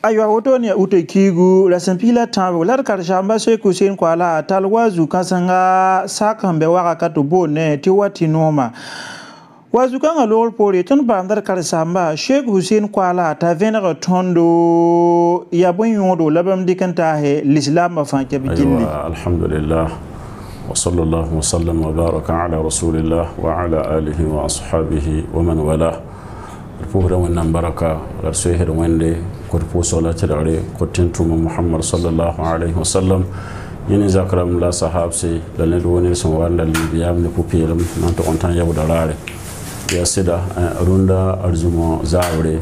aywa woto ne ute kigu la sempila tambo la karshamba so kusin kwala talwazu kasanga sakambe waka katubone tiwati noma wazu kanga lol pori ton bandar karsamba Sheikh Hussein kwala ta venere tondo ya bon yodo labam dikanta he l'islam fa ke bijilli alhamdulillah wa sallallahu wa sallam wa baraka ala rasulillah wa ala alihi wa ashabihi wa man wala pour wannan baraka la sehir wende ko posola tirare ko tentuma Muhammad sallallahu alaihi wasallam yini zakram la sahabsi la ne woni son wanda biyam ne pupiram nan to ontan yabuda rare ya sida runda arzumo zawre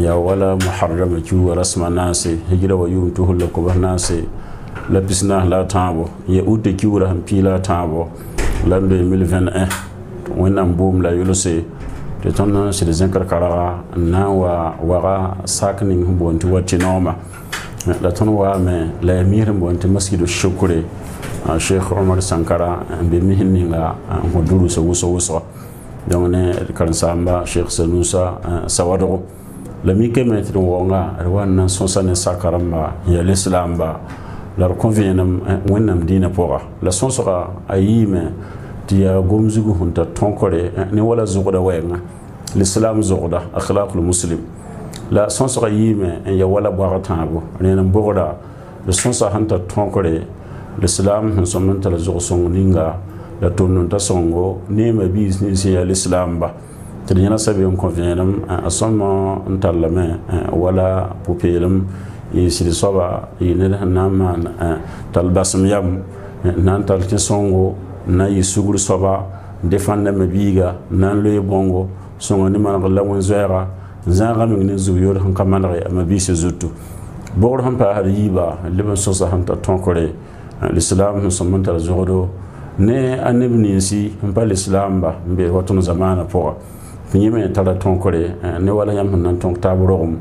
ya wala muharram ju rasma nasi hijra wa yum tuhul ko nasi la bisna la tabo ya udde kiwra ham pila tabo lande 2021 wannan boom la yulose de ton c'est des incarcara na wa sakni mbonti wati noma la ton wa me la emir mbonti masjidu shukri Sheikh Omar Sankara be mihinni nga moduru so wuso donc ne kan samba Sheikh Sanusa Sawado la mi kemetri wonga rwana sonsane sakaramba ya l'islam ba la convenam wonnam dina pora la sonsora ayime dia gomzugu hunta tonkore ne wala zugoda wenga l'islam zugoda akhlaqul muslim la sonsa yime en ya wala baratabo ne nan bogoda le sonsa hanta tonkore l'islam hun somanta la zugo songo ninga la tonnon ta songo ne ma business ya l'islam ba tadina sabe on convenam asoma ntallame wala popelam yi sidi soba yi ne nama talbasm yam nan talti songo na yisugul soba defanda mabiga nan loye bongo songo ni man la won zera zanga mi ni zuyor han kamandare mabisi zutu bor han pa har yiba liban sosa han ta tonkore l'islam so man tar zodo ne anibni si pa l'islam ba be watun zamana po nyime tara tonkore ne wala yam nan tonk taburum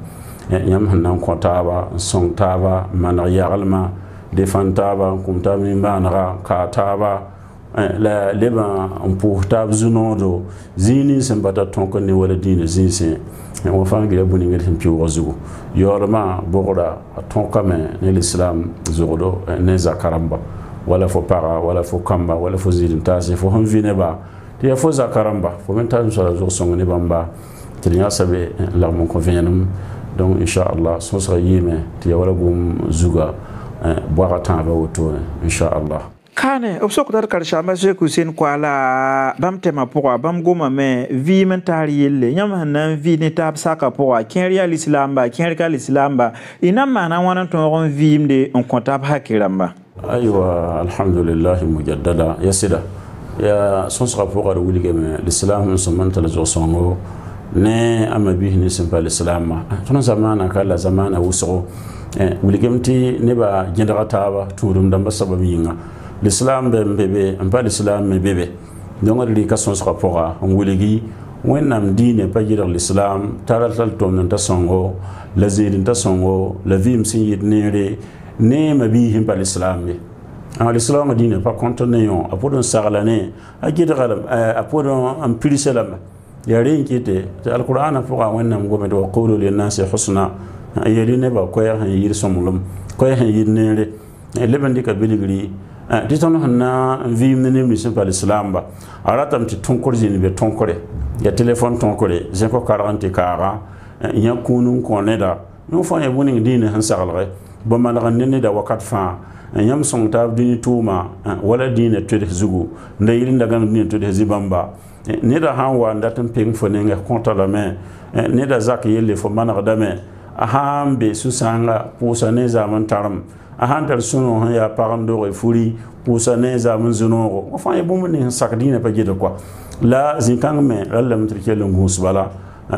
yam nan kontaba song taba man yagalma defantaba kumtabi manara ka taba la leba pour tab zunodo zini sembata tonko ni wala dine zinse on fangi la buni ngel himpi wazugo yorma bogoda tonka me ne l'islam zodo ne zakaramba wala fo para wala fo kamba wala fo zidin tasi fo hon vineba te fo zakaramba fo menta so la zo songo ni bamba tinya sabe la mon convenum donc inshallah so sera yime te wala gum zuga boira tamba woto inshallah kane obso ko dar karshamba Sheikh Hussein kwala bam tema pourquoi bam goma me vi mentari yelle nyam hanan vi ne tab saka pourquoi ken real islam ba ken real islam ba ina mana wana to ron vi mde on kontab hakiramba aywa alhamdulillah mujaddada yasida ya son sera pourquoi wulige me l'islam son mental zo songo ne amabi ni simpa l'islam ton zamana kala zamana wuso wulige mti ne ba jendara taba turum damba sabaminga l'islam bébé un pas l'islam bébé donc les cas sont rapport on wuligi wennam dine pas dire l'islam taratal tom ta songo la zidin ta songo la vim sin yidnere ne mabi him pas l'islam l'islam dine pas contenant apodon sarlane a gidral apodon am piliselam ya rinkite alquran pour wennam gobe do qulu lin nas husna ayirine ba ko ya han yir somulum ko ya han yidnere lebandi ka biligri diton hanna vim ne mi sin pa l'islam ba aratam ti tonkor jini be tonkore ya téléphone tonkore je ko 40 kara ya kunun ko ne da no fa ya buni dine han sagalre ba malaga ne da wakat fa yam song tab dini tuma wala dine to de zugu ndayiri ndaga dine to de zibamba ne da han wa ndatam peng fo ne nga konta la me ne da zak yelle fo managa da me ahambe susanga pusa ne zaman taram ahantar suno ya parando furi pusa ne zaman zuno enfin e bomu ne sakdina pa jeda quoi la zinkang me lallam trikelo ngus bala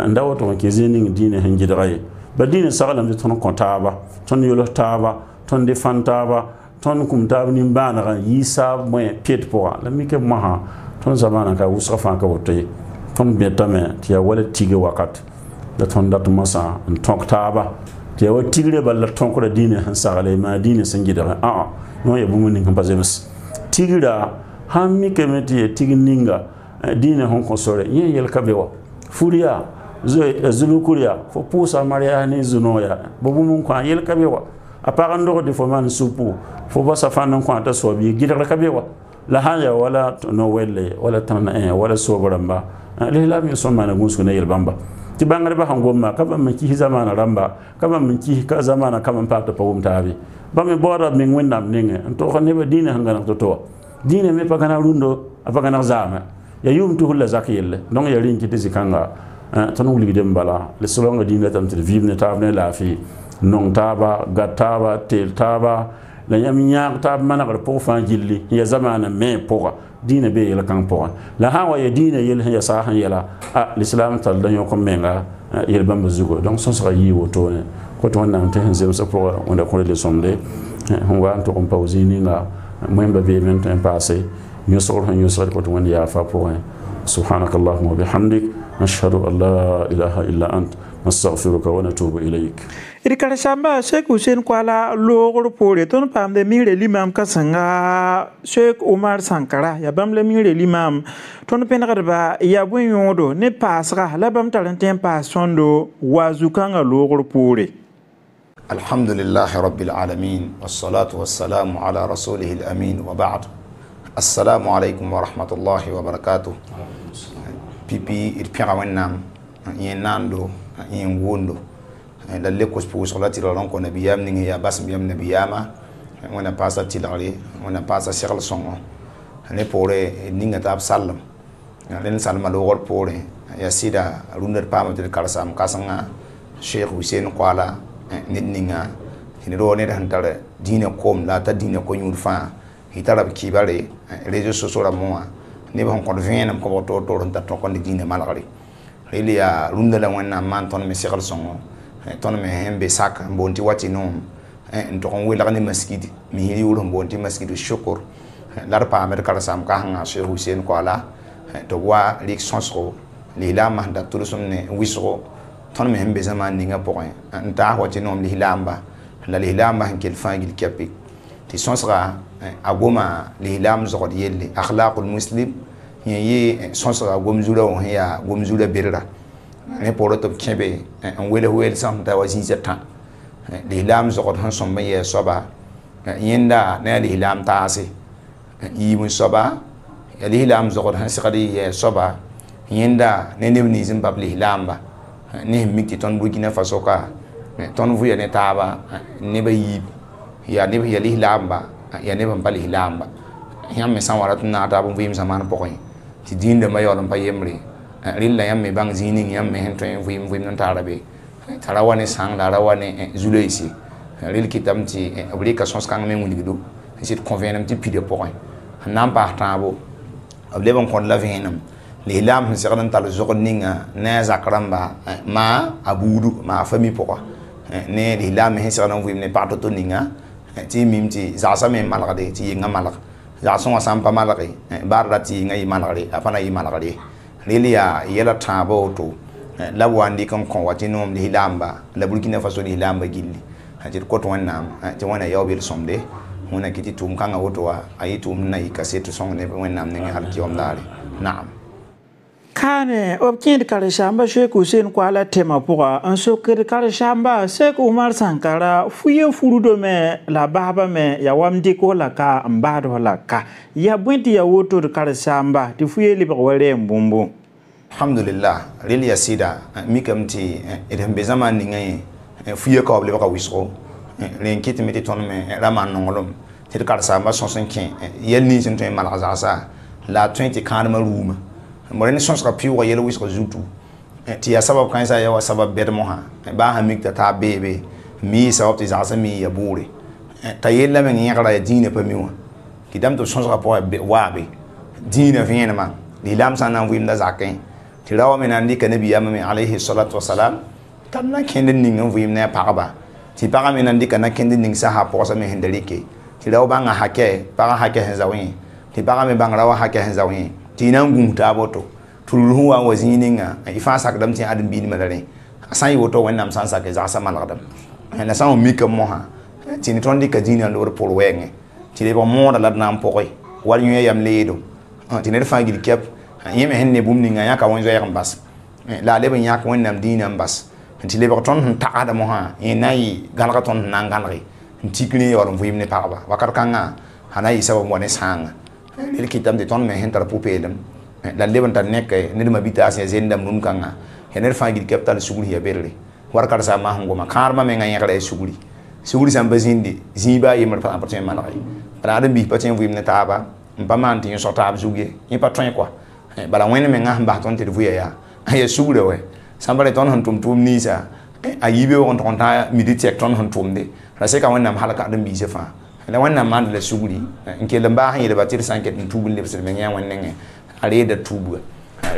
ndawo to ke zening dine hen jidray ba dine sagalam de ton kontaba ton yolo taba ton de fantaba ton kumtab ni bana yisa mo piet pour la mi ke maha ton zamana ka usrafa ka wote ton betame tiya wala tige wakat da ton dat masa en toktaba te wa tigre balla tonkora dine han sagale ma dine sangida no ya bumu ninga bazemes tigra hammi kemeti tigninga dine hon ko sore yen yel kabewa furia zulu kuria fo pusa maria ni zuno ya bobu mun kwa yel kabewa apara ndo de fo man supu fo ba sa fan kwa ta so bi gidar kabewa la haya wala no welle wala tan wala so baramba le la mi so man gunsu ne yel bamba ti bangare ba hangomma kaba min ki zamana ramba kaba min ki ka zamana kama pa ta pawum tabi ba mi bora min wennam ninge to ko ne ba dina hangana to dina me pa kana rundo apa kana zama ya yum tu hulla zakiyelle donc ya rinki tizikanga tan wuli dem bala le solonga dina tam te vivne tabne la fi non taba gataba tel taba la yam nyaaq tab managar po fa jilli ya zamana me poga dina be yela kan poga la hawa ya dina yel ya sahan yela l'islam tal daño ko menga yel bamba zugo donc son sera yi woto ne ko to nan te zem sa pour on a ko le sonde on va to on pause ni nga memba be men temps passé ñu sor ñu sor ko to won ya fa pour subhanakallahumma wa bihamdik nashhadu an la ilaha illa ant nastaghfiruka wa natubu ilayk Irikar shamba Sheikh Hussein Kwala logor pore ton pam de mire limam kasanga Sheikh Omar Sankara ya bam le mire limam ton penagarba ya bun yodo ne pasra la bam talanten pasondo wazukanga logor pore Alhamdulillah rabbil alamin wassalatu wassalamu ala rasulih al-amin wa ba'd assalamu alaykum wa rahmatullahi wa barakatuh pipi irpira wannam yenando yengondo la lekos pour sur la tilalon ko nabiyam ni ya bas biyam nabiyama wana pasa tilari wana pasa shekal songo ne pore ninga tab sallam len salma lo gor pore ya sida runder pama de karsam kasanga Sheikh Hussein Kwala ninga hiniro ne dan tare dina kom la ta dina ko nyur fa hitara kibare réseaux sociaux la mo ne ba ko venam ko to ta to ko dina malari ya runder la wana man ton me shekal songo ton me hembe sak mbonti wati nom to kon wela ni masjid mi hiri wuro mbonti masjid shukur lar pa mer kala sam ka hanga Sheikh Hussein Kwala to wa lik sonsro li la ma da tur sumne wisro ton me hembe zaman ninga point nta wati nom li lamba la li lamba hankel fangil kapi ti sonsra agoma li lam zogod yelle akhlaqul muslim yi sonsra gomzula on ya gomzula berra ne poro to kebe en wele sam ta wazin zata li lam zogod han somba ye soba yenda ne li lam taase yi mun soba li lam zogod han sikadi ye soba yenda ne ni zimbab li lamba ne mikti ton Burkina Faso ka ton vuya ne taba ne ba yi ya ne ya li lamba ya ne ban bali lamba yam me sanwara tuna ta bu vim zaman pokoy ti dinde mayon pa yemri rilla yamme bang zining yamme hento vim non tarabe tarawane sang larawane zuleisi ril kitamti oblika sonskang me mundido sit convenam ti pide point nan partabo oblebon kon la venam lilam sirran tal zogninga na zakramba ma abudu ma fami pourquoi ne lilam sirran vim ne parto to ninga ti mimti zasa me malade ti nga malak za son sampa malade barati ngai malade afana yi malade lilia yela tabo to la wandi kam kon wati nom li lamba la Burkina Faso li lamba gilli hatir ko to wannam ti wana yawbil somde hona kiti tum kanga wotowa ayitum nay kasetu song ne wannam ne hal ki omdale naam kane obkin kare shamba Sheikh Hussein Kwala tema poa un sokir kare shamba Sheikh Omar Sankara fuye furudo me la baba me ya wamdi ko la ka mbado la ka ya bwenti ya woto kare shamba ti fuye libe wale mbumbu alhamdulillah rili ya sida mikamti edembe zaman ningai fuye ko oble ka wisro len kiti meti ton me raman nongolom ti kare shamba 105 yel ni sin to malazasa la 20 kanma room morene sons ka piwa yelo wis ko zutu ti ya sabab kan sa ya wa sabab ber moha ba ha mikta ta bebe mi sabab ti zasa mi ya bure ta yella men ngara ya dine pa miwa kidam to sons ka po wa be dine viena ma li lam sana wim da zaken ti rawa men andi ka nabi yamma alayhi salatu wassalam tam na kenden ning wim na paraba ti para men andi ka na kenden ning sa ha po sa me hendelike ti rawa ba nga hake para hake henzawi ti para me bang rawa hake henzawi tinan gumta boto tulhu wa wazininga ifa sakdam ti adam bin malare asan woto wannam san sak za sa malakdam na san mi kam moha tin tondi ka dina lor por wenge ti le bo mo da ladnam pokoy war ñu yam leedo tin ne fa gil kep yeme henne bum ni nga yaka wonzo yakam bas la leben yak wẽnnaam dĩinã n bas n tɩ lebg tõnd sẽn tagda mosã yẽ na n yɩ galga tõnd sẽn na n gãlge n tik ne yaool n vɩɩm ne pagba wakat kãngã a na n yɩ sabab wa ne sãanga rel kɩtame tɩ tõnd me sẽn tar pʋ-peelem la leb n tar ned ma bitaas ya zendame rũn-kãngã ya ned fãa gil kɛp tall sugri ya berre warkar saama sẽn goma kãadmã mengã yẽgra ya sugri sãn pa zĩndi zĩig baa yembr pa tõe n manege bala ad n bis pa tõe n vɩɩm ne taaba n pa maan tɩ yõ sõg taab zug ye yẽ pa tõe kɔa bala wẽnd mengã sẽn bas tõnd tɩ d vʋya yaa ya sugre wɛ sãn bale tõnd sẽn tʋm tʋʋm ninsã a yibe wã n tʋg n tã midi tɛk tõnd sẽn tʋmde ra seka wẽnnaam halka d n biisã fãa la wẽnnaam maand la sugri n kell n baas n yelba tɩ d sã n ket n tuub n lebsd meng yã wẽnd nengẽ a reeda tuubga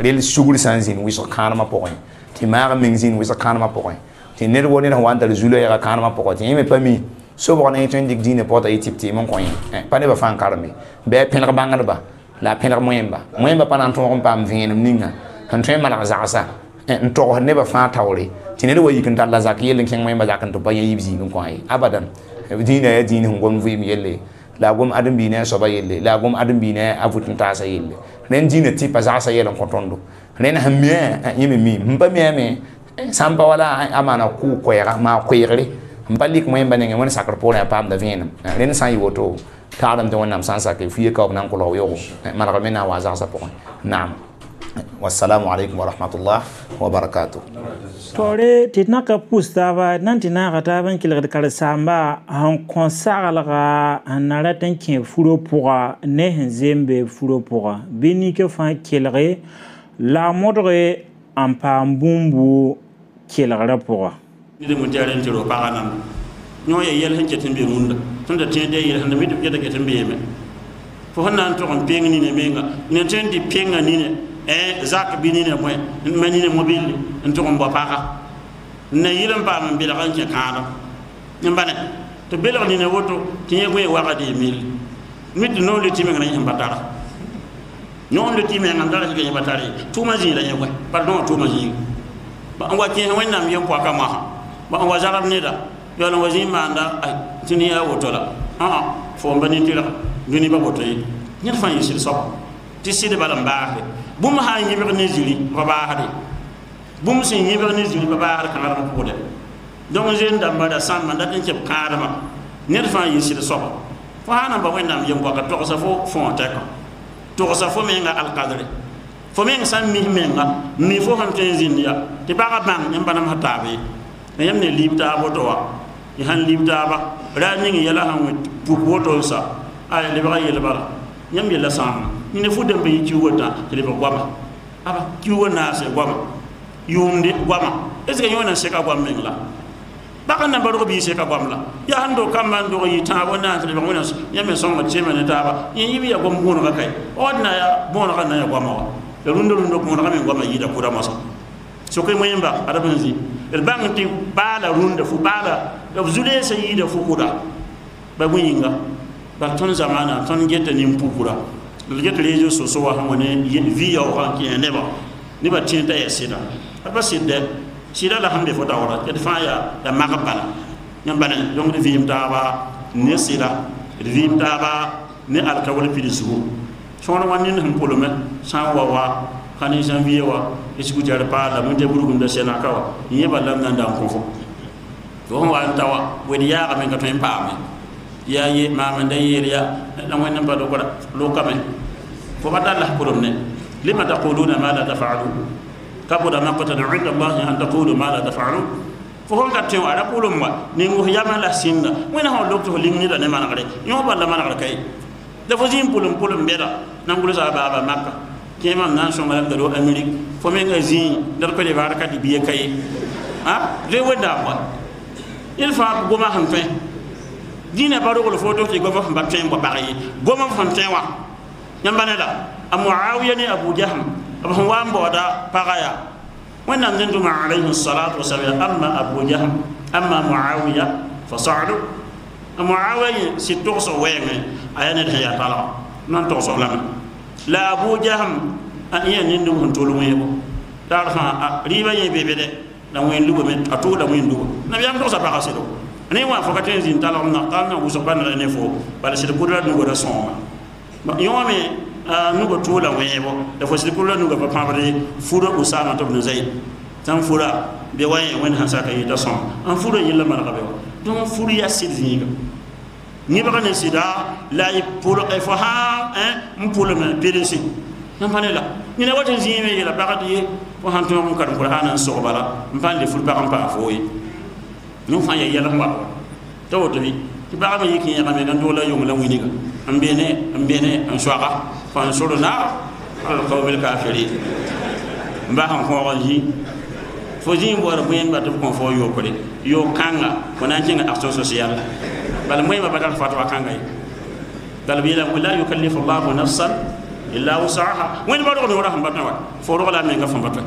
rel sugr sã n zĩnd wɩsg kãadmã pʋgẽ tɩ maag meng zĩnd wɩsg kãadmã pʋgẽ tɩ ned wo ned sẽn wa n tar zula yaga kãadmã pʋgẽ tɩ yẽ me pa mi sobg ne tõe n dɩk dĩinã pɔta yɩ tɩ b tɩɩm n kõ yẽ pa nebã fãa n kareme bɩ a pẽlg bãngdba la a pẽlg moẽmba pa na n tõog n paam vẽenem ninga sẽn tõe n malg zagsa n togsd nebã fãa taoore tɩ ned wa yik n tar la zak yell n kẽng moẽmba zak n tɩ pa yẽ yib zĩig n kõ ye abadan dĩinã yaa dĩin sẽn gom vɩɩm yelle la a gom ãdem-biinã a soaba yelle la a gom ãdem-biinã a vʋt n taasa yelle rẽnd dĩinã tɩ pa zagsã yɛl n kõ tõndo rẽnd sẽn mi yẽ me miim sẽn pa miame sãn pa wala a maana kʋʋ koɛɛga maa koɛɛgre n pa lik moẽmba nengẽ wẽnd sakr poorẽ a paamda vẽenem rẽnd sã n yɩ woto tagdame tɩ wẽnnaam sã n sake fɩ ye ka b na n kolg yogo malg me na n wa zagsã pʋgẽ naam wassalamu alaikum warahmatullah wabarakatuh tore tɩ d naka pʋs taaba d na n tɩ naaga taab n kelgd karen-saamba sẽn kõ saglga sẽn na rat n kẽ furo pʋga ne sẽn zembe furo pʋga bɩ nik fãa kelge la a modge n paam bũmbu kelgrã pʋga ned n tɩ a rẽn tɩ ro pagã namba yõ ya yɛl sẽn ket n be rũndã tõnd da tẽed ya yel sẽn da mi tɩ b geta ket n beeme fo sẽn na n tog n peng nina menga ne tõe n tɩ penga nina zak bɩ nina bõe ma nina mobile n tog n bao paga n na yɩl n paam n belg n kẽ kãadem n bãne tɩ belg nina woto tɩ yẽ goe wagd ye mell mi tɩ noom le tɩ meng na yẽ sẽn pa tara noom le tɩ meng n dara sɩga yẽ pa tar ye tʋʋma zĩig la yẽ goe par noomã tʋʋma zĩig n wa kẽes wẽnnaam yen poaka moasã n wa zagb neda yaool n wa zĩig maanda tɩ ne yaa woto la fo n pa nin-tɩrga dũni pa woto ye ned fãa yɩ sɩd soaba tɩ sɩd bala n baasde bũmb sã n yɩbg ne ziri pa baasde bũmb sẽn yɩbg ne ziri pa baasd kãadem pʋgdɛ donc zen dãmba da sãn man dat n kẽb kãadmã ned fãa yɩ sɩd soaba fo sã n ba wẽnnaam yen poaka togsa fo fõo tɛkã togsa fo menga alkadre fo meng sã n mis menga mi fo sẽn tõe n zĩnd ya tɩ pagã bãng yẽ pa namsã taab ye la yãmb ne liib taab woto wa y sãn liib taaba ra ning yɛla sãn wẽ puk woto n sa a lebga yel bala yãmb yella sãama yĩne fu dẽmbe yɩ kiu wotã tɩ lebg goama aba kiu wa naase goama yʋʋmde goama est ce que yõ na seka goam meng la baka n na barg bɩ seka goam la yaa sẽn dog kambã n dog yɩ tãab wa naas lebg wẽna yãmb me sõnga tɩema ne taaba yẽ yɩb ya gom bõonega kae od na ya bõonega n na ya goama wa la rũndã kõonega me goama yɩɩda kʋda mosã soke moẽmba ada bõn zĩ d bãng tɩ baala rũndã fu baala b zu-leesã yɩɩda fu kʋda ba bõe yĩnga bal tõnd zamaana tõnd geta nin-pukra d get rezo soso wa sẽn wa ne vi yaoogã n kẽ nebã nebã tẽ t'a yaa sɩda ad pa sɩddɛ sɩda la sẽn be fo taoora d fãa yaa magb bala yãmb bãne donc d vɩɩm taaba ne sɩda d vɩɩm taaba ne alkawl pidsgu sõor wa nin sẽn pʋlme sã n wa ka ne janvier wa isgu jar paala mun te burgum da sena ka wa yẽ bala n da n kõ fo fo sẽn wa n ta wa wed yaagame ka tõe n paame yaa ye maame nda yeer ya la wẽnnaam pa lokame fo pa talla pʋlem ne lima taquluna ma la tafalun kabura maqtan inda allahi an taqulu ma la tafalun fo hon ka tẽ wa ra pʋlem wa ning fo yama la sĩnda wẽna sẽn lokto fo ling nida ne manegre yõ balla manegr kaye la fo zĩig pʋlem bɛda nan gʋlsa a baaba maka kẽemam na n sõma la gado Amérique fo menga zĩig la d pa le baad ka tɩ bia ka ye le wẽnnaam wa yẽl fãa goma sẽn tõe dĩinã pa rogl fo tɩ goma sẽn pa tõe n wa pag ye goma sẽn tõe wã yãmb bãne la a Muawiya ne Abu Jahm b sẽn wa n baooda paga yaa wẽnnaam dẽn tʋma alayhi salatu wasalam amma Abu Jahm amma Muawiya fa sa'du a Muawiya sɩd togsg wɛɛngẽ a yaa ned sẽn yaa talga nan togsg lame la Abu Jahm a yẽ nin-dum sẽn tol wẽego taar fãa rɩɩbã yẽ be be dɛ la wẽn lugame a tʋʋda wẽn luga nabiyaam togsa paga sɩdo ne wã fo ka tõe n zĩnd talg na wʋsg pa neda ne fo bala sɩd kʋdra nugda sõoma yõ me nugo tola webo da fo si kula nugo pa pamre furo usama to ibn zaid tan fura be waye wen hasaka yi da son an furo yilla man ka be don furu ya sidzinga ni ba ne sida la yi pour e fo ha mpolo me pdc nan panela ni na wata zime yela bakati fo han to mon kan qur'anan so bala mpan le fur ba kan pa fo yi no fa ya yalla ma to to bi ti ba ma yiki ya me dan dola yong la winiga ambene an swaka fa an solo na al qawmil kafirin mba han ko ji fo ji mbo ra buyen ba to ko fo yo ko de yo kanga ko nan jinga action social bal moy ma badal fatwa kanga yi dal bi la yukallifu allah nafsan illa wusaha wen ba do mi wara han batna wa fo ro la me nga fam batna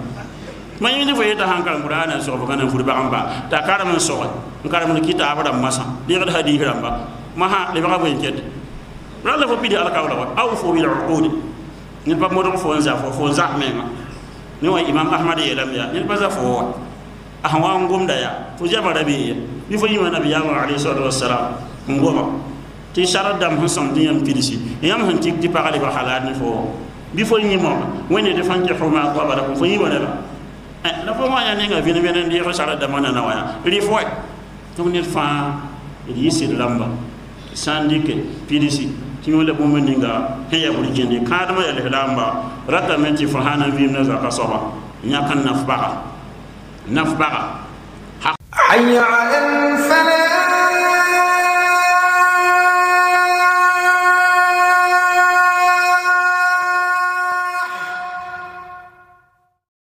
man yindi fo yeta hankal qur'ana so ko kana fur ba amba ta karaman so karaman kitaba da masa di ga hadi hiramba ma ha le ba ko enket rala fo bidi alkawla wa aw fo bil uqud ni ba mo do fo nza menga ni wa imam ahmad yelam ya ni ba za fo ahwa ngumda ya fo jaba rabi ni fo yima nabi ya alayhi salatu wassalam ngoma ti sharadam hasan diyam pidisi yam han tik di parale ba halal ni fo bi fo yima woni de fanke huma ko bara ko fo yima la fo ma ya ne nga vini benen di ko sharadam na na wa ri fo to ni fa yisi lamba sandike pidisi tiŋole bũmb ninga sẽn ya bʋr gẽnde kãadmã yɛl lamba ratame tɩ fo sãn n vɩɩm ne zaka soaba yãk n naf baga حي على الفلاح